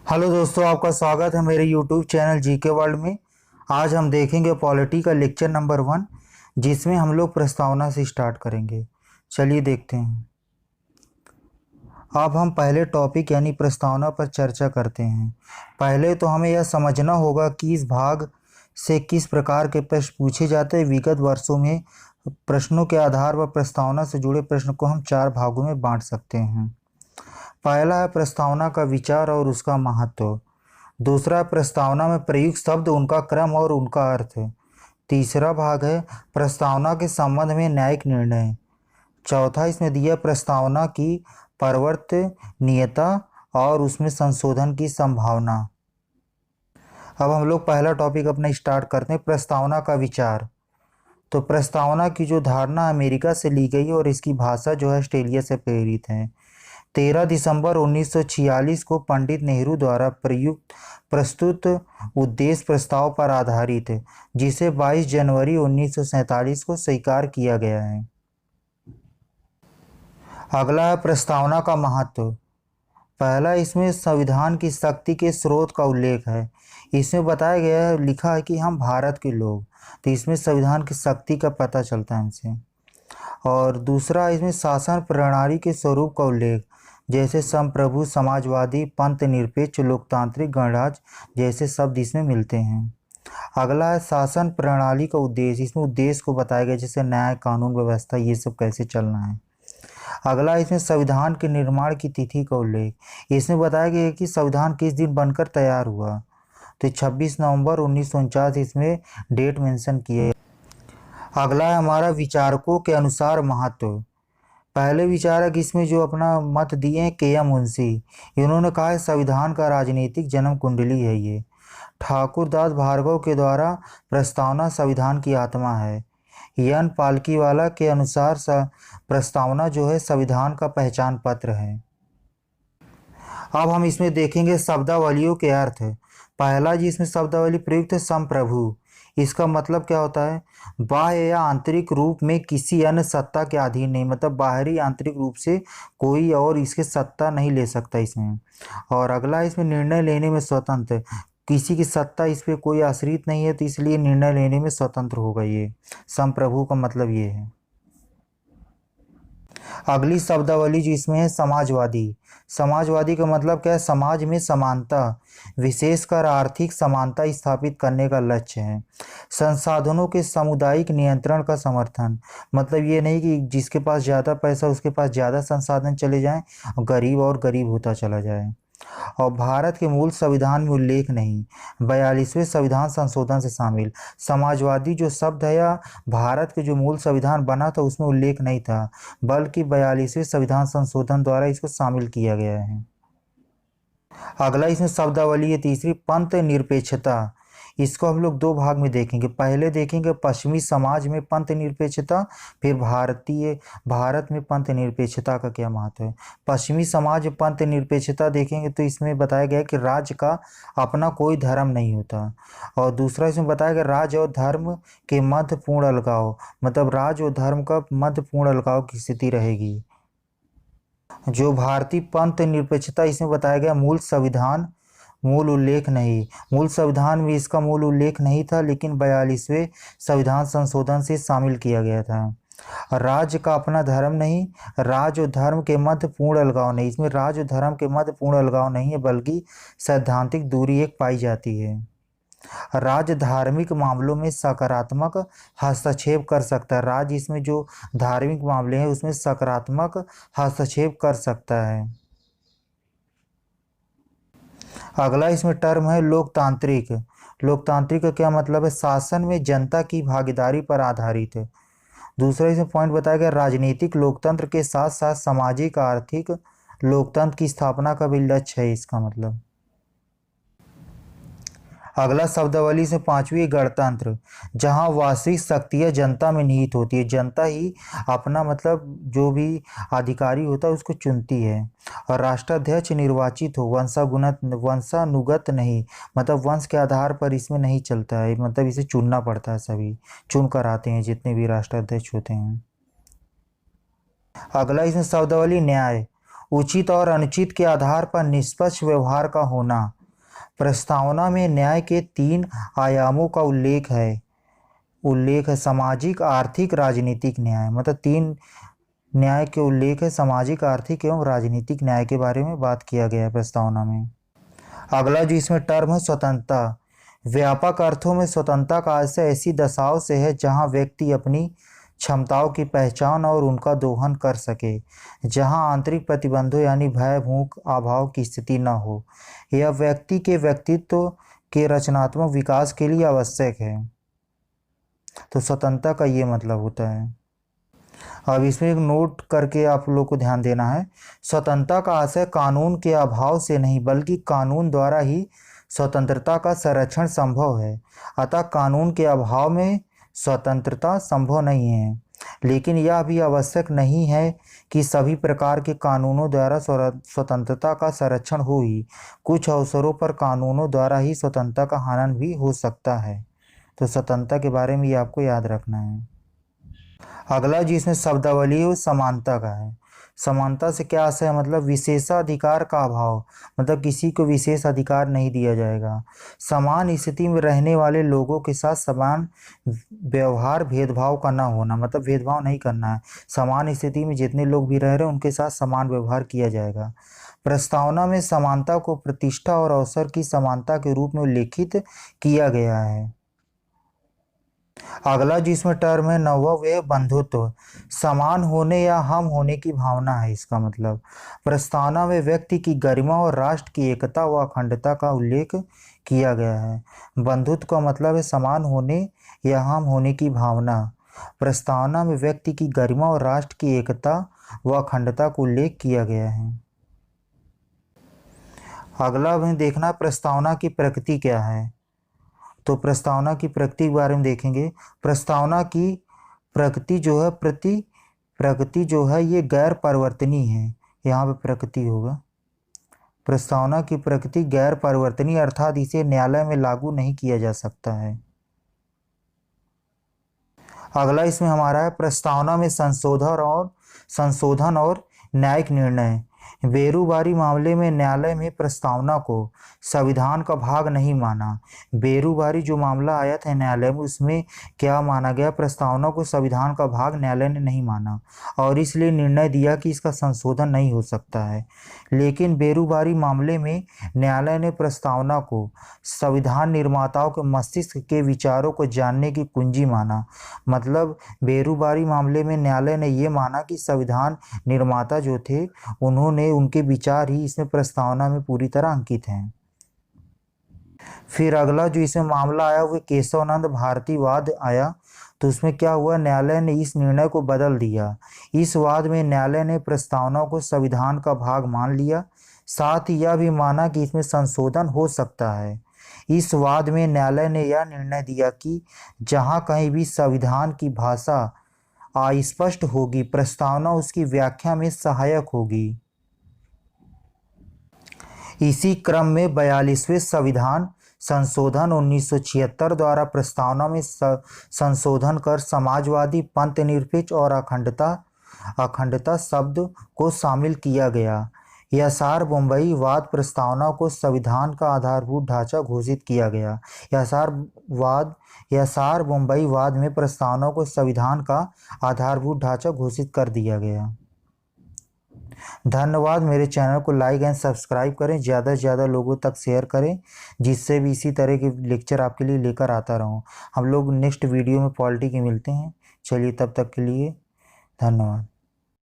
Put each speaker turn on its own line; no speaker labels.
Hello दोस्तों, आपका स्वागत है मेरे यूट्यूब चैनल जीके वर्ल्ड में। आज हम देखेंगे पॉलिटी का लेक्चर नंबर 1, जिसमें हम लोग प्रस्तावना से स्टार्ट करेंगे। चलिए देखते हैं। अब हम पहले टॉपिक यानी प्रस्तावना पर चर्चा करते हैं। पहले तो हमें यह समझना होगा कि इस भाग से किस प्रकार के प्रश्न पूछे जाते हैं। विगत वर्षों में प्रश्नों के आधार पर प्रस्तावना से जुड़े प्रश्न को हम 4 भागों में बांट सकते हैं। पहला है प्रस्तावना का विचार और उसका महत्व। दूसरा, प्रस्तावना में प्रयुक्त शब्द, उनका क्रम और उनका अर्थ। तीसरा भाग है प्रस्तावना के संबंध में न्यायिक निर्णय। चौथा इसमें दिया प्रस्तावना की परिवर्तनीयता और उसमें संशोधन की संभावना। अब हम लोग पहला टॉपिक अपना स्टार्ट करते हैं, प्रस्तावना का विचार। तो प्रस्तावना की जो धारणा अमेरिका से ली गई और इसकी भाषा जो है ऑस्ट्रेलिया से प्रेरित है। 13 दिसंबर 1946 को पंडित नेहरू द्वारा प्रस्तुत उद्देश्य प्रस्ताव पर आधारित है, जिसे 22 जनवरी 1947 को स्वीकार किया गया है। अगला है प्रस्तावना का महत्व। पहला, इसमें संविधान की शक्ति के स्रोत का उल्लेख है। इसमें बताया गया है, लिखा है कि हम भारत के लोग, तो इसमें संविधान की शक्ति का पता चलता है हमसे। और दूसरा, इसमें शासन प्रणाली के स्वरूप का उल्लेख, जैसे संप्रभु, समाजवादी, पंथ निरपेक्ष, लोकतांत्रिक, गणराज्य जैसे शब्द इसमें मिलते हैं। अगला है शासन प्रणाली का उद्देश्य। इसमें उद्देश्य को बताया गया, जैसे न्याय, कानून व्यवस्था, ये सब कैसे चलना है। अगला, इसमें संविधान के निर्माण की तिथि का उल्लेख। इसमें बताया गया कि संविधान किस दिन बनकर तैयार हुआ, तो 26 नवंबर 1949 इसमें डेट मेंशन किए। अगला है हमारा विचारकों के अनुसार महत्व। पहले विचारक इसमें जो अपना मत दिए हैं के एम मुंशी, इन्होंने कहा है संविधान का राजनीतिक जन्म कुंडली है ये। ठाकुर दास भार्गव के द्वारा प्रस्तावना संविधान की आत्मा है। एन पालकीवाला के अनुसार प्रस्तावना जो है संविधान का पहचान पत्र है। अब हम इसमें देखेंगे शब्दावलियों के अर्थ। पहला जी इसमें शब्दावली प्रयुक्त है संप्रभु। इसका मतलब क्या होता है, बाह्य या आंतरिक रूप में किसी अन्य सत्ता के अधीन नहीं, मतलब बाहरी आंतरिक रूप से कोई और इसके सत्ता नहीं ले सकता इसमें। और अगला, इसमें निर्णय लेने में स्वतंत्र, किसी की सत्ता इस पर कोई आश्रित नहीं है, तो इसलिए निर्णय लेने में स्वतंत्र होगा ये। संप्रभु का मतलब ये है। अगली शब्दावली जो इसमें है समाजवादी। समाजवादी का मतलब क्या है, समाज में समानता, विशेषकर आर्थिक समानता स्थापित करने का लक्ष्य है। संसाधनों के सामुदायिक नियंत्रण का समर्थन, मतलब ये नहीं कि जिसके पास ज़्यादा पैसा उसके पास ज़्यादा संसाधन चले जाएं और गरीब होता चला जाए। और भारत के मूल संविधान में उल्लेख नहीं, 42वें संविधान संशोधन से शामिल। समाजवादी जो शब्द है या भारत के जो मूल संविधान बना था उसमें उल्लेख नहीं था, बल्कि 42वें संविधान संशोधन द्वारा इसको शामिल किया गया है। अगला इसमें शब्दावली है तीसरी, पंथ निरपेक्षता। इसको हम लोग 2 भाग में देखेंगे। पहले देखेंगे पश्चिमी समाज में पंथ निरपेक्षता, फिर भारत में पंथ निरपेक्षता का क्या महत्व है। पश्चिमी समाज पंथ निरपेक्षता देखेंगे तो इसमें बताया गया कि राज्य का अपना कोई धर्म नहीं होता। और दूसरा इसमें बताया गया राज्य और धर्म के मध्य पूर्ण अलगाव, मतलब राज्य और धर्म का मध्य पूर्ण अलगाव की स्थिति रहेगी। जो भारतीय पंथ निरपेक्षता, इसमें बताया गया मूल उल्लेख नहीं, मूल संविधान में इसका मूल उल्लेख नहीं था, लेकिन 42वें संविधान संशोधन से शामिल किया गया था। राज्य का अपना धर्म नहीं, राज्य और धर्म के मध्य पूर्ण अलगाव नहीं, इसमें राज्य और धर्म के मध्य पूर्ण अलगाव नहीं है, बल्कि सैद्धांतिक दूरी एक पाई जाती है। राज्य धार्मिक मामलों में सकारात्मक हस्तक्षेप कर सकता है। राज्य इसमें जो धार्मिक मामले हैं उसमें सकारात्मक हस्तक्षेप कर सकता है। अगला इसमें टर्म है लोकतांत्रिक। लोकतांत्रिक का क्या मतलब है, शासन में जनता की भागीदारी पर आधारित है। दूसरा इसमें पॉइंट बताया गया राजनीतिक लोकतंत्र के साथ साथ सामाजिक आर्थिक लोकतंत्र की स्थापना का भी लक्ष्य है इसका मतलब। अगला शब्दावली से 5वीं गणतंत्र, जहां वास्तविक शक्तियां जनता में निहित होती है, जनता ही अपना मतलब जो भी अधिकारी होता है उसको चुनती है। और राष्ट्राध्यक्ष निर्वाचित हो, वंशानुगत नहीं, मतलब वंश के आधार पर इसमें नहीं चलता है, मतलब इसे चुनना पड़ता है, सभी चुन कर आते हैं जितने भी राष्ट्राध्यक्ष होते हैं। अगला इसमें शब्दावली न्याय, उचित और अनुचित के आधार पर निष्पक्ष व्यवहार का होना। प्रस्तावना में न्याय के 3 आयामों का उल्लेख है सामाजिक, आर्थिक, राजनीतिक न्याय। मतलब 3 न्याय के उल्लेख है, सामाजिक, आर्थिक एवं राजनीतिक न्याय के बारे में बात किया गया है प्रस्तावना में। अगला जो इसमें टर्म है स्वतंत्रता। व्यापक अर्थों में स्वतंत्रता का आशय ऐसी दशाओं से है जहां व्यक्ति अपनी क्षमताओं की पहचान और उनका दोहन कर सके, जहां आंतरिक प्रतिबंधों यानी भय, भूख, अभाव की स्थिति न हो। यह व्यक्ति के व्यक्तित्व के रचनात्मक विकास के लिए आवश्यक है। तो स्वतंत्रता का ये मतलब होता है। अब इसमें एक नोट करके आप लोग को ध्यान देना है। स्वतंत्रता का आशय कानून के अभाव से नहीं बल्कि कानून द्वारा ही स्वतंत्रता का संरक्षण संभव है। अतः कानून के अभाव में स्वतंत्रता संभव नहीं है, लेकिन यह भी आवश्यक नहीं है कि सभी प्रकार के कानूनों द्वारा स्वतंत्रता का संरक्षण हो ही। कुछ अवसरों पर कानूनों द्वारा ही स्वतंत्रता का हनन भी हो सकता है। तो स्वतंत्रता के बारे में ये आपको याद रखना है। अगला जिसमें शब्दावली है समानता का है। समानता से क्या आशय है? मतलब विशेषाधिकार का अभाव, मतलब किसी को विशेष अधिकार नहीं दिया जाएगा। समान स्थिति में रहने वाले लोगों के साथ समान व्यवहार, भेदभाव का ना होना, मतलब भेदभाव नहीं करना है। समान स्थिति में जितने लोग भी रह रहे हैं उनके साथ समान व्यवहार किया जाएगा। प्रस्तावना में समानता को प्रतिष्ठा और अवसर की समानता के रूप में उल्लेखित किया गया है। अगला जिसमें टर्म है 9वां वे बंधुत्व। समान होने या हम होने की भावना है इसका मतलब। प्रस्तावना में व्यक्ति की गरिमा और राष्ट्र की एकता व अखंडता का उल्लेख किया गया है। बंधुत्व का मतलब है समान होने या हम होने की भावना। प्रस्तावना में व्यक्ति की गरिमा और राष्ट्र की एकता व अखंडता का उल्लेख किया गया है। अगला हमें देखना प्रस्तावना की प्रकृति क्या है। तो प्रस्तावना की प्रकृति के बारे में देखेंगे। प्रस्तावना की प्रकृति जो है ये गैर परिवर्तनीय है। यहाँ पे प्रकृति होगा। प्रस्तावना की प्रकृति गैर परिवर्तनीय अर्थात इसे न्यायालय में लागू नहीं किया जा सकता है। अगला इसमें हमारा है प्रस्तावना में संशोधन और न्यायिक निर्णय। बेरुबारी मामले में न्यायालय में प्रस्तावना को संविधान का भाग नहीं माना। बेरुबारी जो मामला आया था न्यायालय में उसमें क्या माना गया? प्रस्तावना को संविधान का भाग न्यायालय ने नहीं माना और इसलिए निर्णय दिया कि इसका संशोधन नहीं हो सकता है। लेकिन बेरुबारी मामले में न्यायालय ने प्रस्तावना को संविधान निर्माताओं के मस्तिष्क के विचारों को जानने की कुंजी माना। मतलब बेरुबारी मामले में न्यायालय ने ये माना कि संविधान निर्माता जो थे उनके विचार ही इसमें प्रस्तावना में पूरी तरह अंकित हैं। फिर अगला जो इसमें मामला आया वो केशवानंद भारतीवाद आया। तो उसमें क्या हुआ? न्यायालय ने इस निर्णय को बदल दिया। इस वाद में न्यायालय ने प्रस्तावना को संविधान का भाग मान लिया, साथ ही यह भी माना कि इसमें संशोधन हो सकता है। इस वाद में न्यायालय ने यह निर्णय दिया कि जहां कहीं भी संविधान की भाषा अस्पष्ट होगी, प्रस्तावना उसकी व्याख्या में सहायक होगी। इसी क्रम में 42वें संविधान संशोधन 1976 द्वारा प्रस्तावना में संशोधन कर समाजवादी, पंथनिरपेक्ष और अखंडता शब्द को शामिल किया गया। यसार बम्बई वाद प्रस्तावना को संविधान का आधारभूत ढांचा घोषित किया गया। यसार बम्बई वाद में प्रस्तावना को संविधान का आधारभूत ढांचा घोषित कर दिया गया। धन्यवाद। मेरे चैनल को लाइक एंड सब्सक्राइब करें, ज़्यादा से ज़्यादा लोगों तक शेयर करें, जिससे भी इसी तरह के लेक्चर आपके लिए लेकर आता रहूं। हम लोग नेक्स्ट वीडियो में पॉलिटी के मिलते हैं। चलिए तब तक के लिए धन्यवाद।